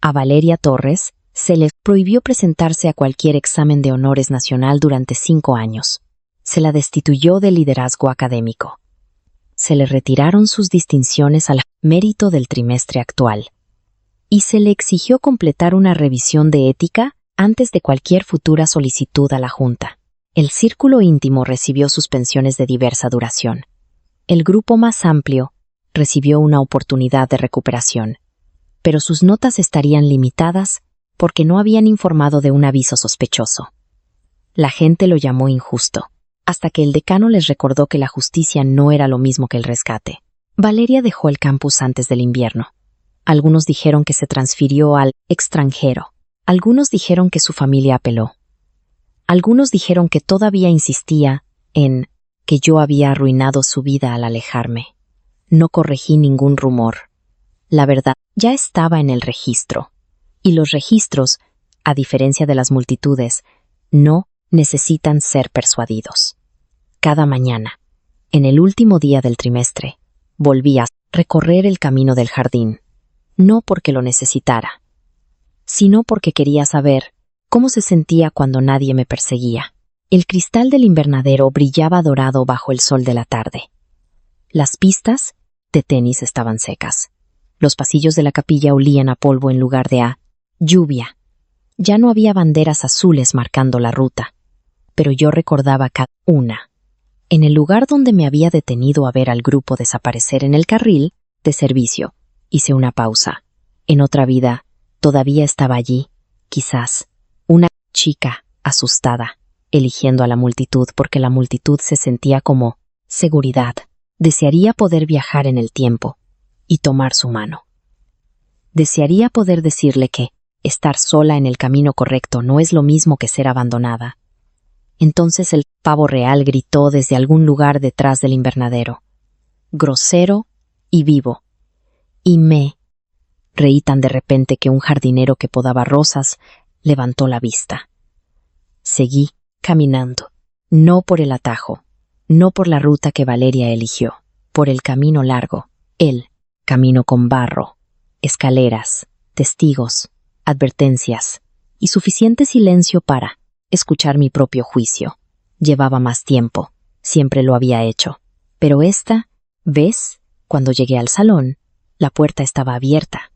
A Valeria Torres se le prohibió presentarse a cualquier examen de honores nacional durante 5 años. Se la destituyó del liderazgo académico. Se le retiraron sus distinciones al mérito del trimestre actual. Y se le exigió completar una revisión de ética antes de cualquier futura solicitud a la Junta. El círculo íntimo recibió suspensiones de diversa duración. El grupo más amplio recibió una oportunidad de recuperación, pero sus notas estarían limitadas porque no habían informado de un aviso sospechoso. La gente lo llamó injusto, hasta que el decano les recordó que la justicia no era lo mismo que el rescate. Valeria dejó el campus antes del invierno. Algunos dijeron que se transfirió al extranjero. Algunos dijeron que su familia apeló. Algunos dijeron que todavía insistía en que yo había arruinado su vida al alejarme. No corregí ningún rumor. La verdad ya estaba en el registro. Y los registros, a diferencia de las multitudes, no necesitan ser persuadidos. Cada mañana, en el último día del trimestre, volví a recorrer el camino del jardín, no porque lo necesitara, sino porque quería saber cómo se sentía cuando nadie me perseguía. El cristal del invernadero brillaba dorado bajo el sol de la tarde. Las pistas de tenis estaban secas. Los pasillos de la capilla olían a polvo en lugar de a lluvia. Ya no había banderas azules marcando la ruta, pero yo recordaba cada una. En el lugar donde me había detenido a ver al grupo desaparecer en el carril de servicio, hice una pausa. En otra vida, todavía estaba allí, quizás, una chica asustada, eligiendo a la multitud porque la multitud se sentía como seguridad. Desearía poder viajar en el tiempo y tomar su mano. Desearía poder decirle que estar sola en el camino correcto no es lo mismo que ser abandonada. Entonces el pavo real gritó desde algún lugar detrás del invernadero, grosero y vivo, y me reí tan de repente que un jardinero que podaba rosas levantó la vista. Seguí caminando, no por el atajo, no por la ruta que Valeria eligió, por el camino largo, el camino con barro, escaleras, testigos, advertencias y suficiente silencio para escuchar mi propio juicio. Llevaba más tiempo, siempre lo había hecho, pero esta vez, cuando llegué al salón, la puerta estaba abierta.